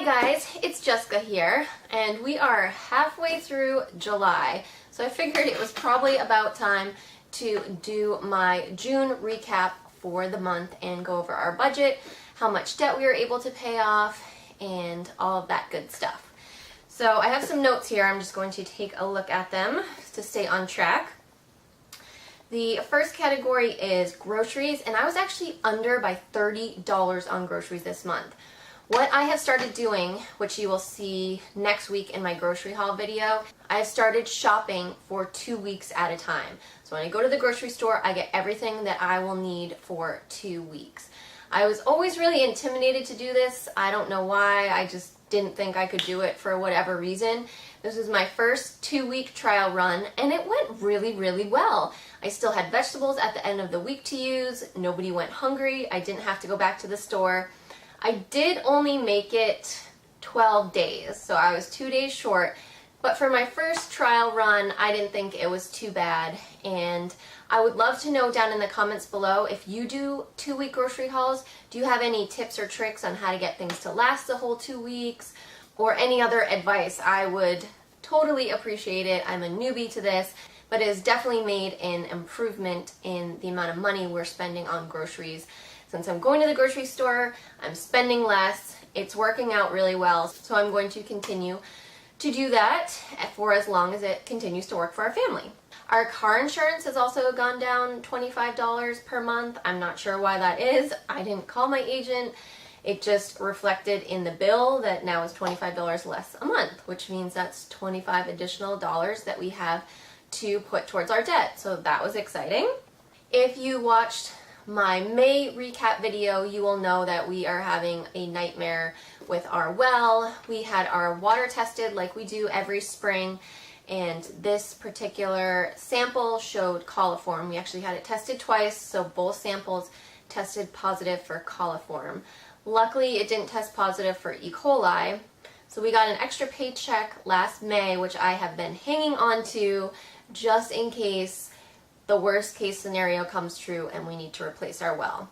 Hi guys, it's Jessica here, and we are halfway through July, so I figured it was probably about time to do my June recap for the month and go over our budget, how much debt we were able to pay off, and all of that good stuff. So I have some notes here. I'm just going to take a look at them to stay on track. The first category is groceries, and I was actually under by $30 on groceries this month. What I have started doing, which you will see next week in my grocery haul video, I have started shopping for 2 weeks at a time. So when I go to the grocery store, I get everything that I will need for 2 weeks. I was always really intimidated to do this. I don't know why. I just didn't think I could do it for whatever reason. This was my first 2-week trial run, and it went really, really well. I still had vegetables at the end of the week to use. Nobody went hungry. I didn't have to go back to the store. I did only make it 12 days, so I was 2 days short. But for my first trial run, I didn't think it was too bad. And I would love to know down in the comments below, if you do 2-week grocery hauls, do you have any tips or tricks on how to get things to last the whole 2 weeks? Or any other advice? I would totally appreciate it. I'm a newbie to this, but it has definitely made an improvement in the amount of money we're spending on groceries. Since I'm going to the grocery store, I'm spending less. It's working out really well, so I'm going to continue to do that for as long as it continues to work for our family. Our car insurance has also gone down $25 per month. I'm not sure why that is. I didn't call my agent. It just reflected in the bill that now is $25 less a month, which means that's $25 additional that we have to put towards our debt. So that was exciting. If you watched my May recap video, you will know that we are having a nightmare with our well. We had our water tested like we do every spring, and this particular sample showed coliform. We actually had it tested twice, so both samples tested positive for coliform. Luckily, it didn't test positive for E. coli, so we got an extra paycheck last May, which I have been hanging on to just in case the worst case scenario comes true and we need to replace our well.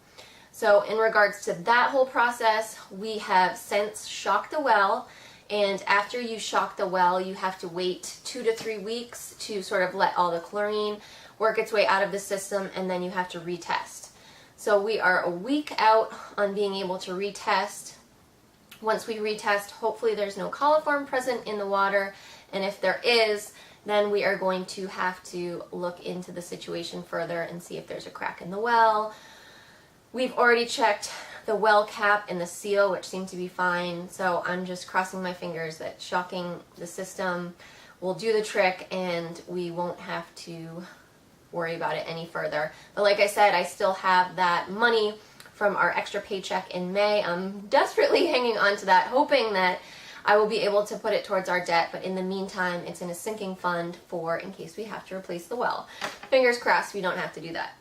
So in regards to that whole process, we have since shocked the well, and after you shock the well, you have to wait 2 to 3 weeks to sort of let all the chlorine work its way out of the system, and then you have to retest. So we are a week out on being able to retest. Once we retest, hopefully there's no coliform present in the water, and if there is, then we are going to have to look into the situation further and see if there's a crack in the well. We've already checked the well cap and the seal, which seem to be fine, so I'm just crossing my fingers that shocking the system will do the trick and we won't have to worry about it any further. But like I said, I still have that money from our extra paycheck in May. I'm desperately hanging on to that, hoping that I will be able to put it towards our debt, but in the meantime, it's in a sinking fund for in case we have to replace the well. Fingers crossed we don't have to do that.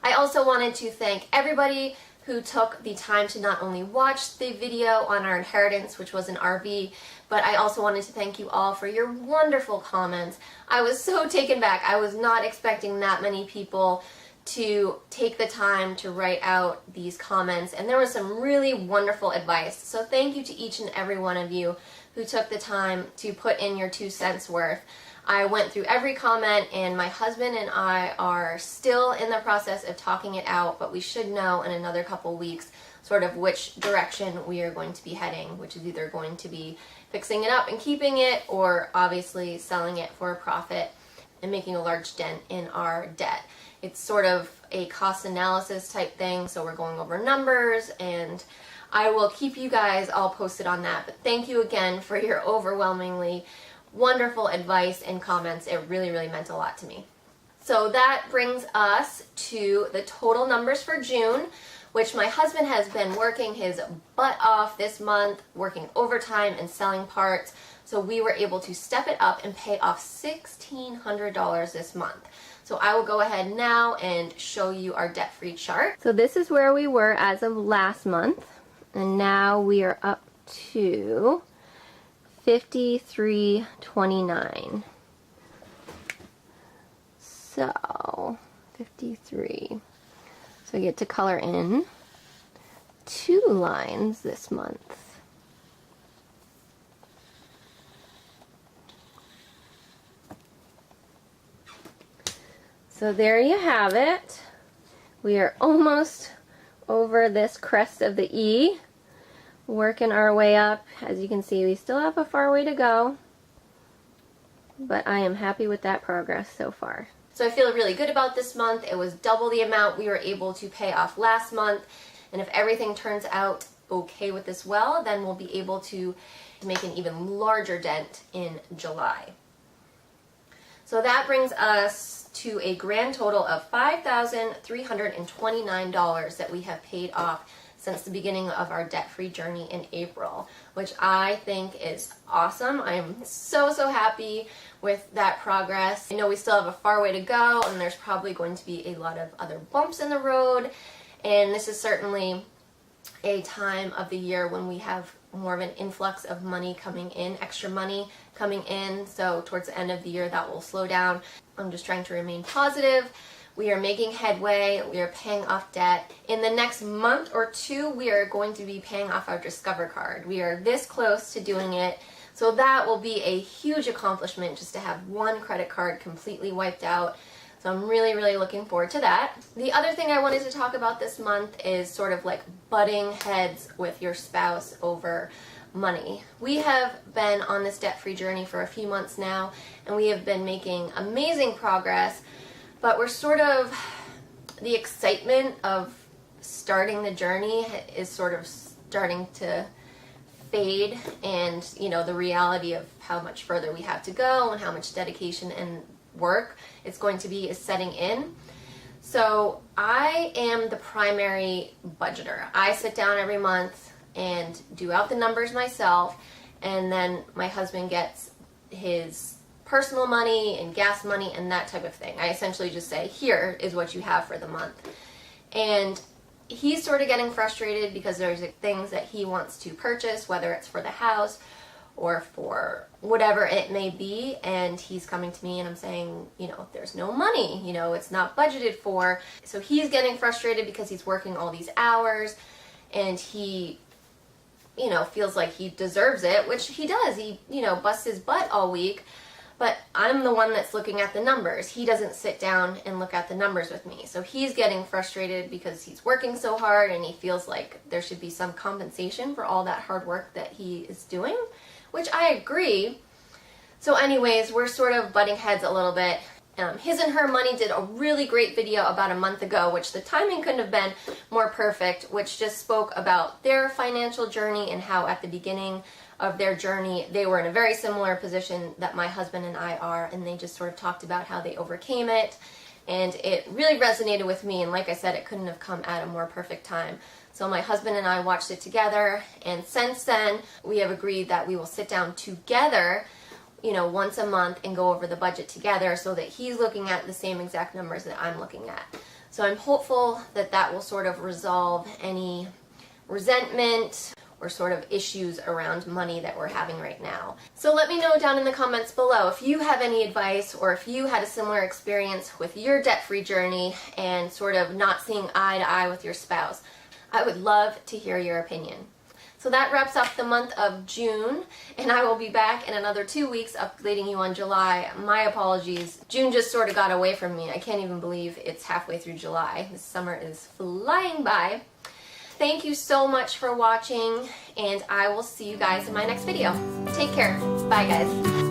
I also wanted to thank everybody who took the time to not only watch the video on our inheritance, which was an RV, but I also wanted to thank you all for your wonderful comments. I was so taken back. I was not expecting that many people to take the time to write out these comments, and there was some really wonderful advice. So thank you to each and every one of you who took the time to put in your 2 cents worth. I went through every comment, and my husband and I are still in the process of talking it out, but we should know in another couple weeks sort of which direction we are going to be heading, which is either going to be fixing it up and keeping it, or obviously selling it for a profit and making a large dent in our debt. It's sort of a cost analysis type thing, so we're going over numbers, and I will keep you guys all posted on that. But thank you again for your overwhelmingly wonderful advice and comments. It really, really meant a lot to me. So that brings us to the total numbers for June, which my husband has been working his butt off this month, working overtime and selling parts. So we were able to step it up and pay off $1,600 this month. So I will go ahead now and show you our debt-free chart. So this is where we were as of last month, and now we are up to $53.29. So 53. So I get to color in 2 lines this month. So there you have it. We are almost over this crest of the E, working our way up. As you can see, we still have a far way to go, but I am happy with that progress so far. So I feel really good about this month. It was double the amount we were able to pay off last month, and if everything turns out okay with this well, then we'll be able to make an even larger dent in July. So that brings us to a grand total of $5,329 that we have paid off since the beginning of our debt-free journey in April, which I think is awesome. I'm so happy with that progress. I know we still have a far way to go, and there's probably going to be a lot of other bumps in the road, and this is certainly a time of the year when we have more of an influx of money coming in, extra money coming in, so towards the end of the year that will slow down. I'm just trying to remain positive. We are making headway. We are paying off debt. In the next month or two, we are going to be paying off our Discover card. We are this close to doing it, so that will be a huge accomplishment, just to have one credit card completely wiped out. So I'm really looking forward to that. The other thing I wanted to talk about this month is sort of like butting heads with your spouse over money. We have been on this debt-free journey for a few months now, and we have been making amazing progress, but we're sort of, the excitement of starting the journey is sort of starting to fade, and you know, the reality of how much further we have to go and how much dedication and work it's going to be is setting in. So I am the primary budgeter. I sit down every month and do out the numbers myself, and then my husband gets his personal money and gas money and that type of thing. I essentially just say, here is what you have for the month. And he's sort of getting frustrated because there's things that he wants to purchase, whether it's for the house or for whatever it may be, and he's coming to me and I'm saying, you know, there's no money, you know, it's not budgeted for. So he's getting frustrated because he's working all these hours and he, you know, feels like he deserves it, which he does. He, you know, busts his butt all week, but I'm the one that's looking at the numbers. He doesn't sit down and look at the numbers with me. So he's getting frustrated because he's working so hard and he feels like there should be some compensation for all that hard work that he is doing, which I agree. So anyways, we're sort of butting heads a little bit. His and Her Money did a really great video about a month ago, which the timing couldn't have been more perfect, which just spoke about their financial journey and how at the beginning of their journey they were in a very similar position that my husband and I are, and they just sort of talked about how they overcame it, and it really resonated with me, and like I said, it couldn't have come at a more perfect time. So my husband and I watched it together, and since then we have agreed that we will sit down together, you know, once a month and go over the budget together so that he's looking at the same exact numbers that I'm looking at. So I'm hopeful that that will sort of resolve any resentment or sort of issues around money that we're having right now. So let me know down in the comments below if you have any advice or if you had a similar experience with your debt-free journey and sort of not seeing eye to eye with your spouse. I would love to hear your opinion. So that wraps up the month of June, and I will be back in another 2 weeks updating you on July. My apologies. June just sort of got away from me. I can't even believe it's halfway through July. This summer is flying by. Thank you so much for watching, and I will see you guys in my next video. Take care. Bye, guys.